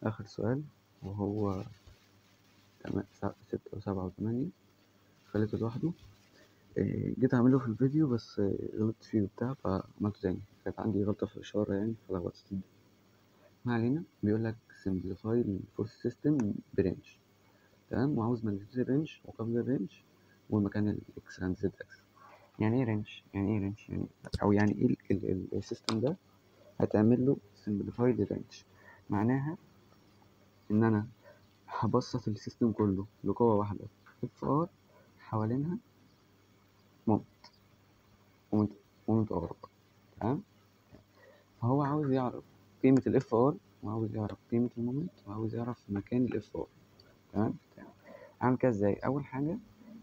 آخر سؤال وهو 6 و7 و8 خليته لوحده. جيت أعمله في الفيديو بس غلطت فيه وبتاع فعملته تاني، كانت عندي غلطة في الإشارة يعني فلخبطت الدنيا. ما علينا، بيقولك simplify الفورس سيستم برينج، تمام، وعاوز ماجنتيود الرينج وقبل الرينج ومكان الإكس عند زد أكس. يعني إيه رينج؟ يعني أو يعني إيه السيستم ده هتعمل له simplify للرينج؟ معناها إن أنا هبسط السيستم كله لقوة واحدة اف ار حوالينها مومنت اغرق، تمام. فهو عاوز يعرف قيمة الاف ار وعاوز يعرف قيمة المومنت وعاوز يعرف مكان الاف ار، تمام. اعمل كده ازاي؟ اول حاجة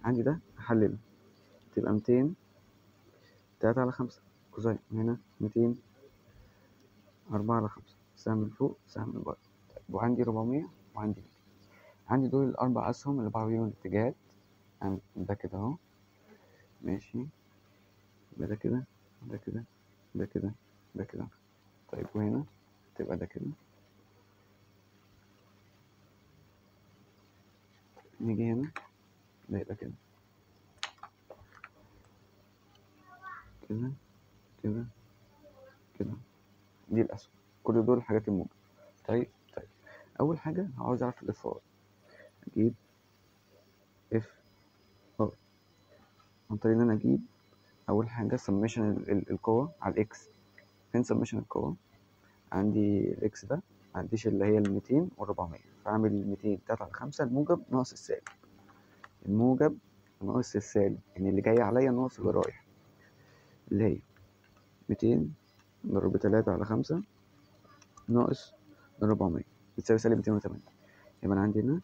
عندي ده هحلله، تبقى 200 3/5 كوزين، هنا 200 4/5 سهم من فوق سهم من بره. طيب وعندي 400 وعندي 200. عندي دول الاربع اسهم اللي بعرف بيهم الاتجاهات. ده كده اهو، ماشي، يبقى ده كده ده كده ده كده ده كده. طيب وهنا تبقى ده كده. نيجي هنا ده يبقى كده كده كده كده. دي الأسهم، كل دول حاجات الموجب. طيب أول حاجة عاوز أعرف الإف آر، أجيب إف آر عن طريق إن أنا أجيب أول حاجة سميشن القوة على الإكس. فين سميشن القوة؟ عندي الإكس ده معنديش اللي هي 200 و400، فأعمل 200 3/5 الموجب ناقص السالب، الموجب ناقص السالب، يعني اللي جاي عليا ناقص اللي رايح، اللي هي 200 ضرب 3/5 ناقص 400 بتساوي سالب 280. يبقى أنا عندي هنا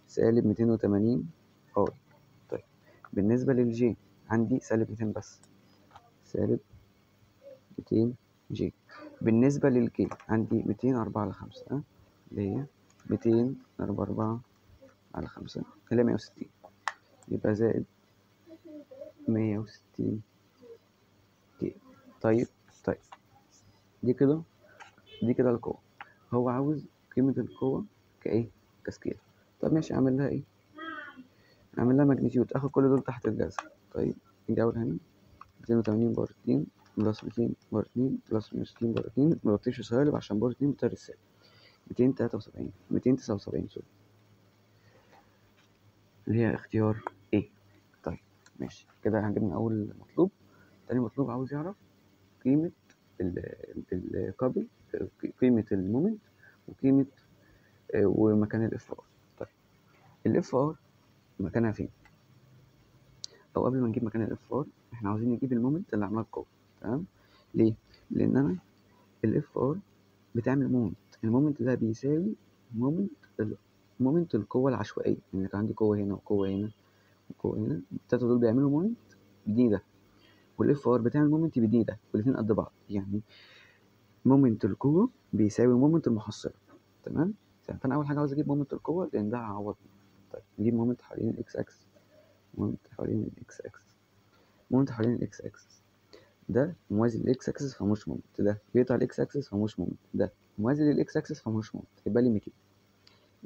سالب 280 اي. طيب بالنسبة للجي عندي سالب 200 بس، سالب 200 جي. بالنسبة للكي عندي 204/5 اللي هي 204/5 اللي هي 160، يبقى زائد 160 كي. طيب دي كده القوة. هو عاوز قيمة القوة كإيه؟ كسكيل. طب ماشي، أعمل لها إيه؟ أعمل لها ماجنتيود، آخد كل دول تحت الجذر. طيب نيجي أول هنا 280 بار 2 بلس 200 بار 2 بلس 160 بار 2، ما بكتبش سالب عشان بار 2 بتاع السالب، 279 سوري، اللي هي اختيار A. طيب ماشي كده هنجيب أول مطلوب. تاني مطلوب عاوز يعرف قيمة القابل، قيمة المومنت وقيمة ومكان الاف ار. طيب الاف ار مكانها فين؟ او قبل ما نجيب مكان الاف ار احنا عاوزين نجيب المومنت اللي عملها القوة، تمام. ليه؟ لان انا الاف ار بتعمل مومنت، المومنت ده بيساوي مومنت القوة العشوائية، يعني كان عندي قوة هنا وقوة هنا وقوة هنا، التلاتة دول بيعملوا مومنت بيديني ده، والاف ار بتعمل مومنت بيديني ده، والاتنين قد بعض، يعني مومنت القوة بيساوي مومنت المحصلة، تمام. فانا اول حاجة عاوز اجيب مومنت القوة لان ده هيعوضني. طيب نجيب مومنت حوالين الاكس اكس، مومنت حوالين الاكس اكس، مومنت حوالين الاكس اكسس، ده موازي للاكس اكسس فمش مومنت، ده بيقطع الاكس اكسس فمش مومنت، ده موازي للاكس اكسس فمش مومنت، يبقى لي 200.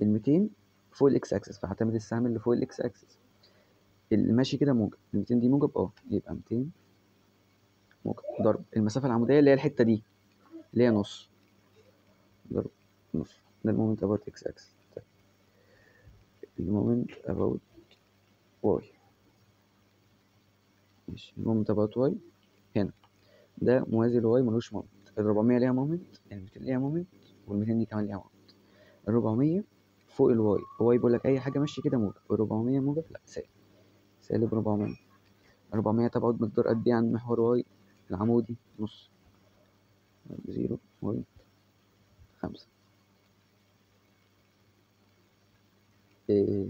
ال 200 فوق الاكس اكسس فهعتمد السهم اللي فوق الاكس اكسس، اللي ماشي كده موجب، ال 200 دي موجب يبقى 200 موجب ضرب المسافة العمودية اللي هي الحتة دي اللي هي نص، ضرب نص، ده المومنت اباوت اكس اكسس. طيب المومنت اباوت واي، ماشي، المومنت اباوت واي هنا ده موازي لواي ملوش مومنت، ال 400 ليها مومنت، ال 200 ليها مومنت، وال 200 دي كمان ليها مومنت. ال 400 فوق الواي، الواي بيقول لك اي حاجه ماشيه كده موجب، ال 400 موجب لا سالب 400. 400 تبعد مقدار قد ايه عن محور واي العمودي؟ نص، 0.5. إيه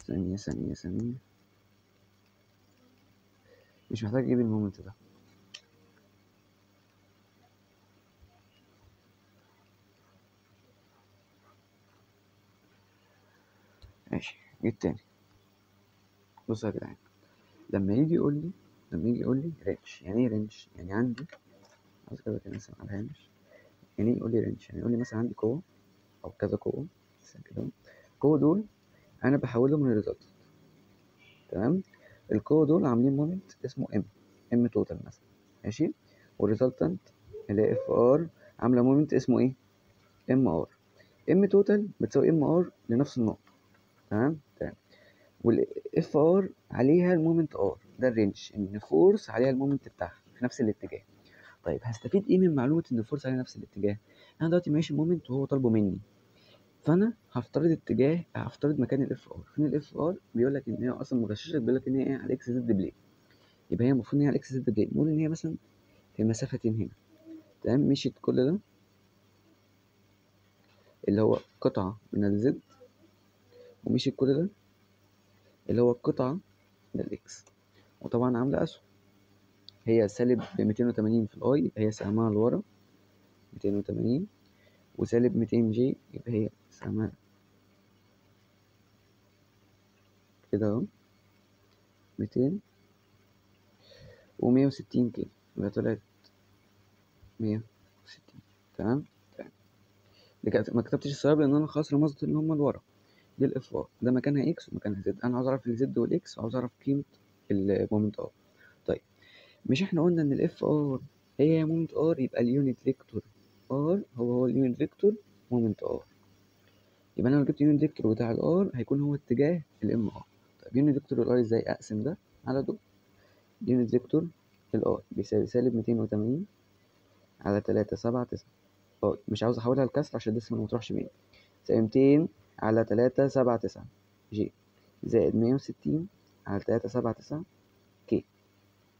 ثانية مش محتاج اجيب المومنت ده، ماشي جيت تاني. بصوا يا جدعان، لما يجي يقول لي رينج، يعني ايه رينج؟ يعني عندي عاوز كده كده نسمع على الهامش، يعني يقول لي رينج، يعني يقول لي مثلا عندي قوة أو كذا قوة مثلا كده، القوة دول أنا بحولهم لريزلت. تمام، القوة دول عاملين مومنت اسمه ام توتال مثلا، ماشي، والريزلتنت اللي هي اف ار عاملة مومنت اسمه ايه؟ ام ار. ام توتال بتساوي ام ار لنفس النقطة. تمام تمام، والاف ار عليها المومنت ار، ده الرينج، ان فورس عليها المومنت بتاعها في نفس الاتجاه. طيب هستفيد ايه من معلومة ان الفورس عليها نفس الاتجاه؟ انا دلوقتي ماشي مومنت وهو طالبه مني، فانا هفترض مكان الاف ار. فين الاف ار؟ بيقول لك ان هي اصلا مغششه، بيقول لك ان هي ايه؟ على الاكس زد بلين. يبقى هي المفروض ان هي على الاكس زد بلين، نقول ان هي مثلا في مسافه هنا. تمام، مشيت كل ده اللي هو قطعه من الزد، ومشيت كل ده اللي هو قطعه من الاكس، وطبعا عامله اسهم. هي سالب 280 في الاي، يبقى هي سهمها لورا 280، وسالب 200 جي يبقى هي سهمها كده اهو 200، و160 كده يبقى طلعت 160. تمام تمام، ما كتبتش السبب لان انا خلاص رمزت ان هم لورا. دي الاف ار، ده مكانها اكس ومكانها زد، انا عاوز اعرف الزد والاكس، وعاوز اعرف قيمه المومنت ار. طيب، مش احنا قلنا ان الاف ار هي مومنت ار، يبقى اليونت فيكتور ار هو اليونت فيكتور مومنت ار. يبقى انا لو جبت اليونت فيكتور بتاع الار هيكون هو اتجاه الام ار. طيب يونت فيكتور الار ازاي؟ اقسم ده على دول. يونت فيكتور الار بيساوي سالب 280 على 379. اه مش عاوز احولها لكسر عشان الديسمال ما تروحش مني. تساوي 200 على 379 جي، زائد 160 على 379 كي.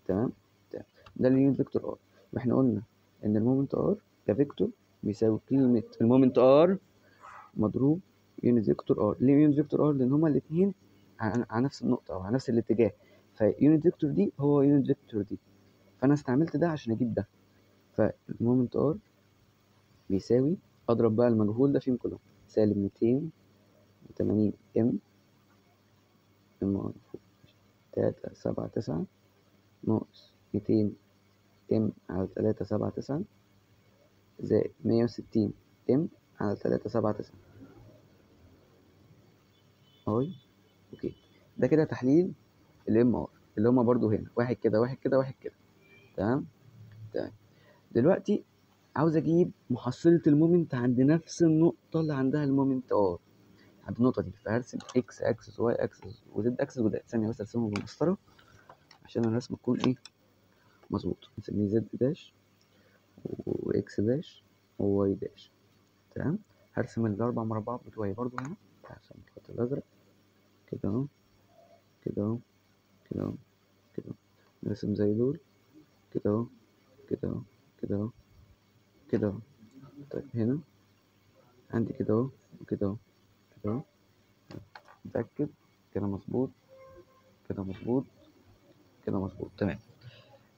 تمام تمام، ده اليونت فيكتور ار. واحنا قلنا ان المومنت ار كفيكتور بيساوي قيمة المومنت ار مضروب يونت فيكتور ار. ليه يونت فيكتور ار؟ لان هما الاثنين على نفس النقطة او على نفس الاتجاه، فيونت فيكتور دي هو يونت فيكتور دي، فانا استعملت ده عشان اجيب ده. فالمومنت ار بيساوي، اضرب بقى المجهول ده فيهم كلهم، سالب 280 ام 379 ناقص 200 ام على 379 زائد 160 ام على 379 اهي. اوكي، ده كده تحليل الام ار اللي هما برضو هنا واحد كده واحد كده واحد كده. تمام تمام، دلوقتي عاوز اجيب محصلة المومنت عند نفس النقطة اللي عندها المومنت ار، عند النقطة دي. فهرسم اكس اكسس واي اكسس وزد اكسس، وده ثانية بس ارسمهم بالمسطرة عشان الرسمة تكون ايه؟ مظبوط. نسميه زد داش واكس داش وواي داش. تمام، هرسم الاربع مربعات بتوعي برضو هنا، هرسم الخط الازرق كده اهو كده اهو كده اهو كده اهو، نرسم زي دول كده اهو كده اهو كده اهو كده اهو. طيب هنا عندي كده اهو وكده اهو كده اهو، متأكد كده مظبوط كده مظبوط كده مظبوط. تمام،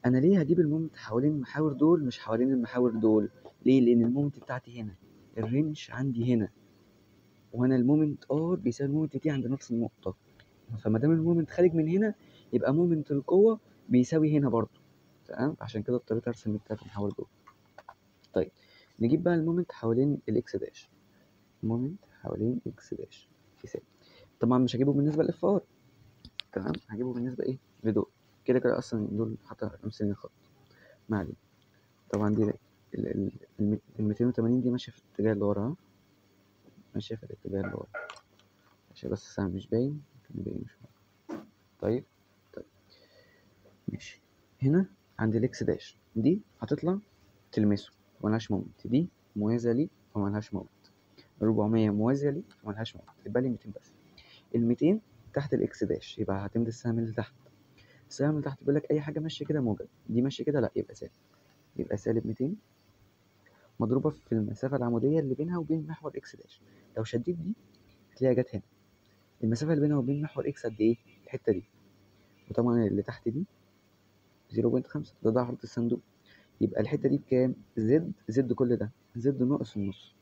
انا ليه هجيب المومنت حوالين المحاور دول مش حوالين المحاور دول؟ ليه؟ لان المومنت بتاعتي هنا، الرينج عندي هنا، وانا المومنت ار بيساوي المومنت تي عند نفس النقطة، فما دام المومنت خارج من هنا يبقى مومنت القوة بيساوي هنا برضو. تمام، عشان كده اضطريت ارسم التلات محاور دول. طيب نجيب بقى المومنت حوالين الاكس داش. مومنت حوالين اكس داش يساوي، طبعا مش هجيبه بالنسبة لاف ار، تمام، هجيبه بالنسبة ايه؟ لدول. كده كده اصلا دول حتى امثلة الخط، ما علينا. طبعا دي ال 280 دي ماشية في الاتجاه اللي ورا، ماشية في الاتجاه اللي ورا عشان بس السهم مش باين، كان باين مش باين. طيب طيب ماشي، هنا عند الاكس داش دي هتطلع تلمسه وملهاش مومنت، دي موازية لي وملهاش مومنت، 400 موازية لي وملهاش مومنت، يبقى لي 200 بس. ال 200 تحت الاكس داش، يبقى هتمد السهم اللي تحت. السهم اللي تحت بيقول لك اي حاجة ماشية كده موجب، دي ماشية كده لا يبقى سالب، يبقى سالب 200 مضروبة في المسافة العمودية اللي بينها وبين محور اكس داش. لو شديت دي هتلاقيها جت هنا. المسافة اللي بينها وبين محور اكس قد ايه؟ الحتة دي، وطبعا اللي تحت دي 0.5، ده عرض الصندوق. يبقى الحتة دي بكام؟ زد كل ده زد ناقص النص،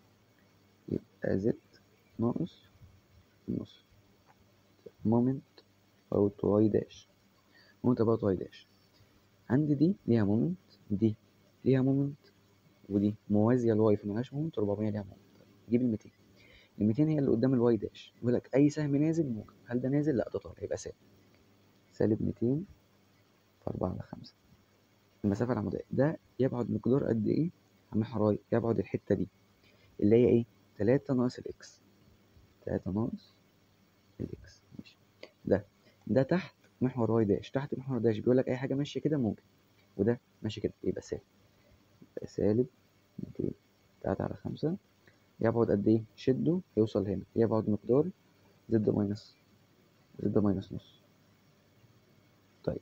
يبقى زد ناقص النص. مومنت او واي داش، مومنت اباوت واي داش. عندي دي ليها مومنت، دي ليها مومنت، ودي موازية لواي فملهاش مومنت، 400 ليها مومنت. جيب ال 200. ال 200 هي اللي قدام الواي داش، بيقول لك أي سهم نازل موجب. هل ده نازل؟ لأ ده طالع، يبقى سالب. سالب 200 في 4 على 5. المسافة العمودية ده يبعد مقدار قد إيه؟ عم حراي يبعد الحتة دي اللي هي إيه؟ 3 ناقص الإكس. 3 ناقص الإكس. ماشي. ده تحت محور واي داش. تحت محور داش بيقول لك أي حاجة ماشية كده موجب، وده ماشي كده يبقى سالب. يبقى سالب 200 3 على 5. يبعد قد إيه؟ شده يوصل هنا، يبعد مقدار زد ماينس نص. طيب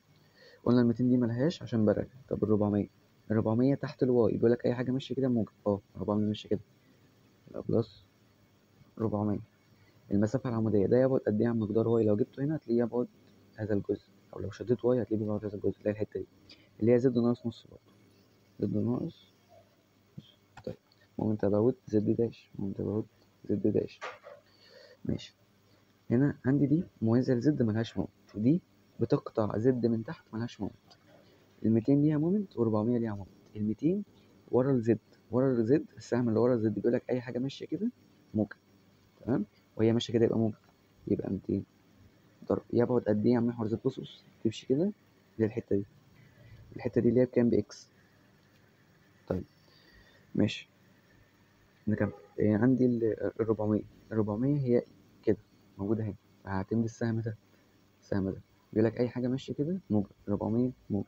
قلنا ال 200 دي ملهاش عشان برجع. طب ال 400، ال 400 تحت الواي بيقول لك أي حاجة ماشية كده موجب. 400 ماشية كده يبقى بلس 400. المسافة العمودية ده يبعد قد إيه عن مقدار واي؟ لو جبته هنا هتلاقيه يبعد هذا الجزء، أو لو شديت واي هتلاقيه بيبعد هذا الجزء اللي هي الحتة دي اللي هي زد ناقص نص برضه. زد ناقص نص. طيب مومنت أباوت زد داش. مومنت أباوت زد داش. ماشي. هنا عندي دي موازية لزد ملهاش مومنت، ودي بتقطع زد من تحت ملهاش مومنت. ال 200 ليها مومنت و400 ليها مومنت. ال 200 ورا الزد، ورا الزد السهم اللي ورا الزد بيقول لك أي حاجة ماشية كده موجب. تمام. وهي ماشية كده يبقى موجب. يبقى 200 ضرب يبعد قد ايه يا عم محور زد؟ بص تمشي كده اللي هي الحته دي. الحته دي اللي هي بكام؟ باكس. طيب ماشي نكمل. عندي ال 400. ال 400 هي كده موجوده هنا، فهعتمد السهم ده. السهم ده بيقول لك اي حاجه ماشيه كده موجب. 400 موجب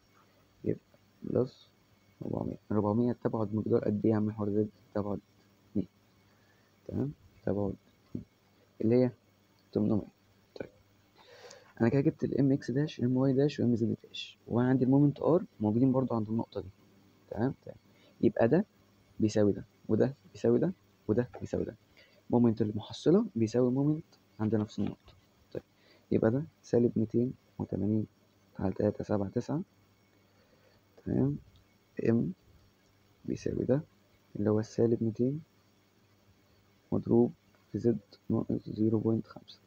يبقى بلس 400. 400 تبعد مقدار قد ايه يا عم محور زد؟ تبعد 2. تمام. تبعد 2 اللي هي 800. طيب انا كده جبت الام اكس داش ام واي داش وام زد داش، وانا عندي المومنت ار موجودين برضو عند النقطه دي. تمام. يبقى ده بيساوي ده، وده بيساوي ده، وده بيساوي ده. مومنت المحصلة بيساوي مومنت عند نفس النقطة. طيب يبقى ده سالب 280 على 379. تمام. ام بيساوي ده اللي هو السالب 200 مضروب في زد ناقص 0.5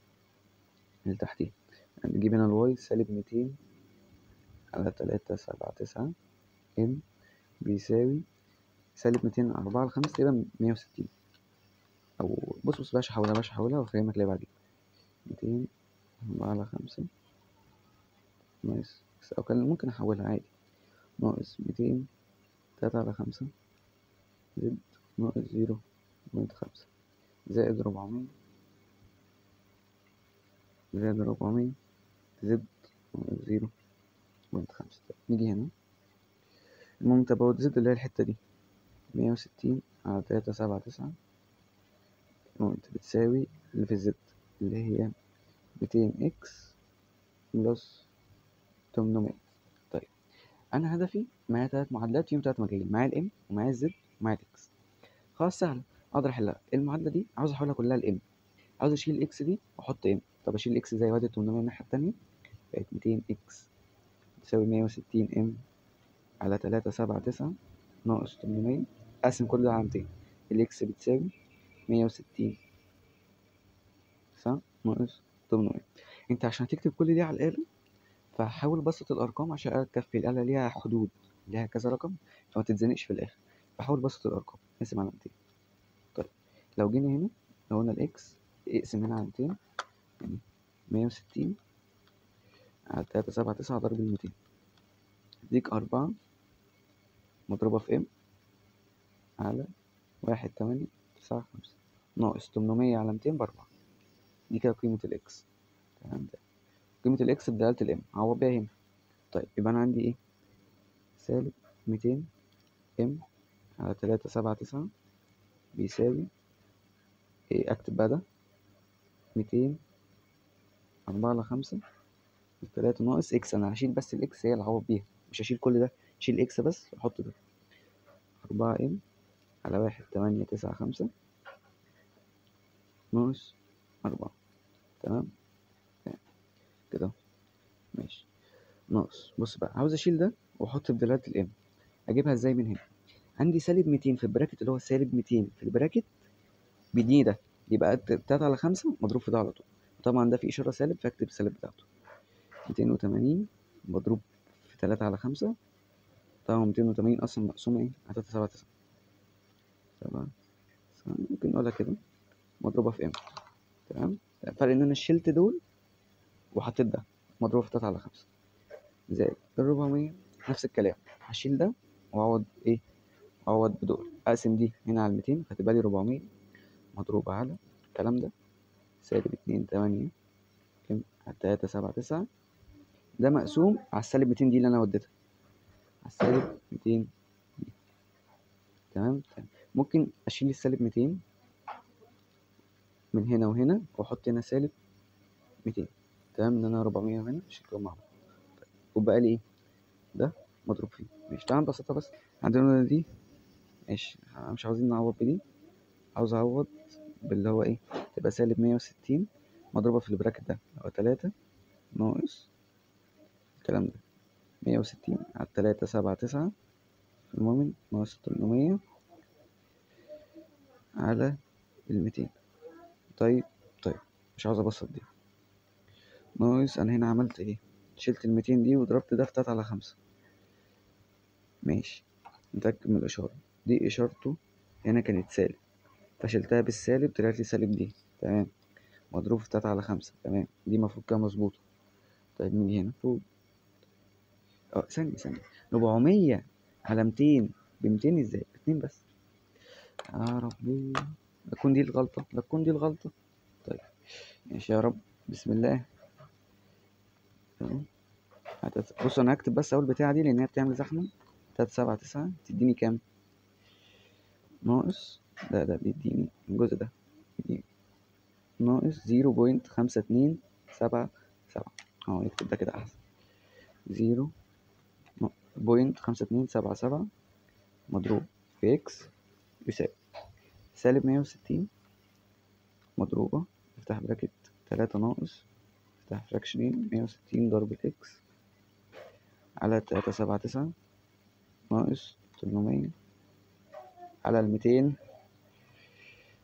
اللي تحتيه. نجيب هنا الواي سالب 200 على 379. ام بيساوي سالب 200 على 4 على 5 يبقى 160. أو بص بلاش أحولها وأفهمك ليه بعدين. 200 على 5 ناقص، أو كان ممكن أحولها عادي. ناقص 200 3 على 5 زد ناقص 0.5 زائد 400 زائد 400 زد ناقص 0.5. نيجي هنا المومنت أباوت زد اللي هي الحتة دي 160 على 379. المومنت بتساوي اللي في الزد اللي هي 200 إكس بلس 800. طيب أنا هدفي معايا 3 معادلات فيهم 3 مجاهيل، معايا الإم ومعايا الزد ومعايا الإكس. خلاص سهلة أقدر أحلها. المعادلة دي عاوز أحولها كلها لإم، عاوز أشيل الإكس دي وأحط إم. طب أشيل الإكس إزاي؟ وأدي 800 الناحية التانية بقت 200 إكس تساوي 160 إم على 379 ناقص 800. أقسم كل ده على 200. الإكس بتساوي 160 صح ناقص 800. أنت عشان تكتب كل دي على الآلة فحاول بسط الأرقام عشان الآلة تكفي. الآلة ليها حدود، ليها كذا رقم فما تتزنقش في الآخر. فحاول بسط الأرقام اقسم على 200. طيب لو جينا هنا لو قلنا الإكس اقسم هنا على 200 يعني 160 على 379 ضرب 200 يديك 4 مضروبة في ام على 1895 ناقص 800 على 200 ب4. دي كده قيمة الإكس. تمام. ده قيمة الإكس بدالة الام عوض بيها هنا. طيب يبقى أنا عندي إيه؟ سالب 200 ام على 379 بيساوي إيه؟ أكتب بقى ده 200 4 على 5 3 ناقص إكس. أنا هشيل بس الإكس هي اللي هعوض بيها، مش هشيل كل ده. شيل إكس بس وأحط ده 4 ام على 1895 ناقص 4. تمام كده ماشي. ناقص بص بقى عاوز اشيل ده واحط في دلالة الام. اجيبها ازاي؟ من هنا عندي سالب 200 في البراكت اللي هو سالب 200 في البراكت بيديني ده، يبقى 3 على 5 مضروب في ده على طول. طبعا ده في اشاره سالب فاكتب السالب بتاعته. 280 مضروب في 3 على 5. طبعا 280 اصلا مقسومه ايه على 379 7 ممكن نقولها كده مضروبة في ام. تمام، الفرق ان انا شلت دول وحطيت ده مضروبة في 3/5 زائد 400. نفس الكلام هشيل ده واعوض ايه، اعوض بدول، اقسم دي هنا على 200 فتبقى لي 400 مضروبة على الكلام ده سالب 2/8 كام، 3/7/9 ده مقسوم على السالب 200 دي اللي انا وديتها على السالب 200 دي. تمام. ممكن اشيل السالب 200 من هنا وهنا واحط هنا سالب 200. تمام، ان انا 400 هنا شلتهم مع بعض. طيب وبقى لي ايه، ده مضروب فيه. ماشي تعالى نبسطها بس. عندنا دي ماشي، مش عاوزين نعوض بدي، عاوز اعوض باللي هو ايه، تبقى سالب 160 مضروبة في البراكت ده اللي هو 3 ناقص الكلام ده 160 على 3/7/9 في المومنت ناقص 800 على 200. طيب مش عاوز ابسط دي ناقص، انا هنا عملت ايه، شلت 200 دي وضربت ده في 3/5. ماشي نتأكد من الإشارة دي، إشارته هنا كانت سالب فشلتها بالسالب طلعت لي سالب دي. تمام، مضروب في 3/5. تمام، دي المفروض كده مظبوطة. طيب نيجي هنا فوق، ثانية 400 على 200 ب200 ازاي؟ ب2 بس يا ربي، لا تكون دي الغلطة، لا تكون دي الغلطة. طيب ماشي يا رب، بسم الله. تمام، بص انا هكتب بس اول بتاعة دي لان هي بتعمل زحمة. 3/7/9 تديني كام، ناقص ده بيديني الجزء ده بيديني ناقص 0.5277. نكتب ده كده احسن. 0.5277 مضروب في اكس يساوي سالب 160 مضروبة، افتح براكت 3 ناقص افتح فراكشنين 160 ضرب الاكس على 3/7/9 ناقص 800 على 200.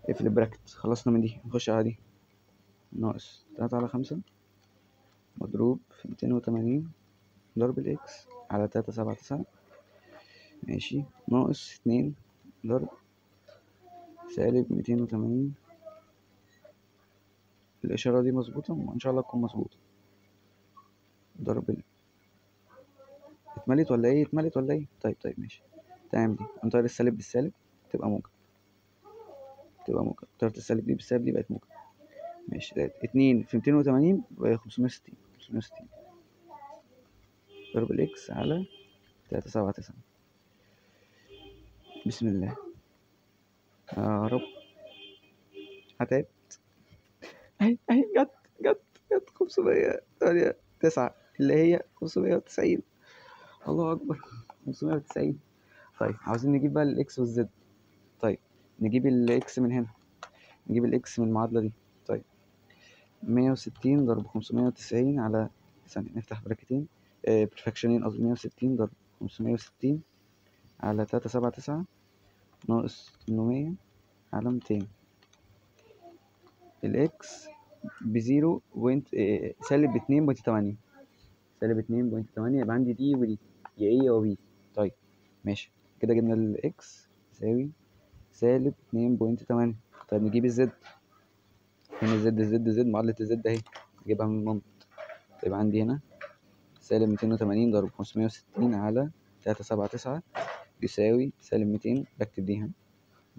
اقفل البراكت، خلصنا من دي نخش على دي. ناقص 3/5 مضروب في 280 ضرب الاكس على 3/7/9 ماشي ناقص 2 ضرب سالب 280. الإشارة دي مظبوطة وإن شاء الله تكون مظبوطة. ضرب اتملت ولا ايه، اتملت ولا ايه؟ طيب ماشي. تمام، دي نطير السالب بالسالب تبقى موجب، طيرت السالب دي بالسالب دي بقت موجب. ماشي، ده 2 في 280 بقى 560 ضرب الاكس على 3/7/9. بسم الله يا رب. هتعب. اهي جت 509 اللي هي 590. الله اكبر، 590. طيب عاوزين نجيب بقى الاكس والزد. طيب نجيب الاكس من هنا، نجيب الاكس من المعادلة دي. طيب 160 ضرب 590 على ثانية نفتح براكتين برفكشنين قصدي 160 ضرب 560 على 3/7/9 ناقص 800 على 200. الإكس بزيرو بوينت سالب 2.8 سالب 2.8 يبقى عندي دي ودي يا إيه يا بي. طيب ماشي كده جبنا الإكس يساوي سالب 2.8. طيب نجيب الزد، هنا الزد معادلة الزد أهي نجيبها من المنطق. طيب عندي هنا سالب 280 ضرب 560 على 3/7/9 يساوي سالب 200. بكتب دي هنا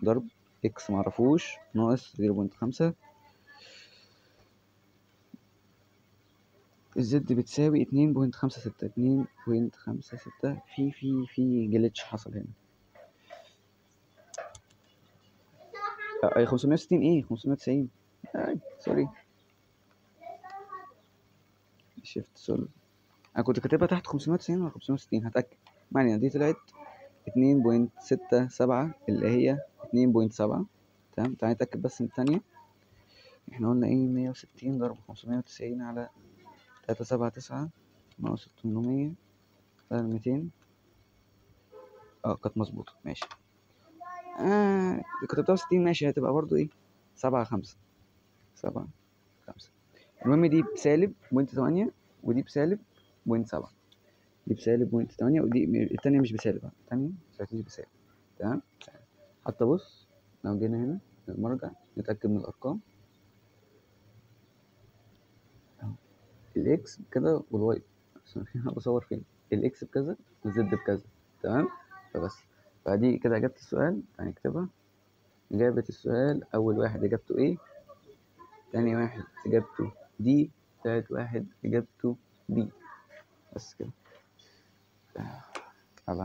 ضرب اكس معرفوش ناقص 0.5. الزد بتساوي 2.56 2.56. في جليتش حصل هنا. اي 560 ايه 590 سوري شيفت سولف. انا كنت كاتبها تحت 590 ولا 560 هتأكد. معنى دي طلعت 2.67 اللي هي 2.7. تمام، تعالى نتأكد بس من الثانية. احنا قلنا ايه 160 ضرب 590 على 3/7/9 ناقص 800 على 200. كانت مظبوطة ماشي. كتبتها 60 ماشي، هتبقى برضو ايه 7/5. المهم دي بسالب 0.8 ودي بسالب 0.7. دي بسالب 0.8 ودي التانية مش بسالب، التانية مش بسالب. تمام، حتى بص لو جينا هنا المرجع نتأكد من الأرقام، الإكس بكذا والواي، عشان أنا بصور فين، الإكس بكذا والزد بكذا، تمام. فبس، فدي كده إجابة السؤال، هنكتبها. إجابة السؤال أول واحد إجابته A، تاني واحد إجابته D، تالت واحد إجابته B. بس كده. على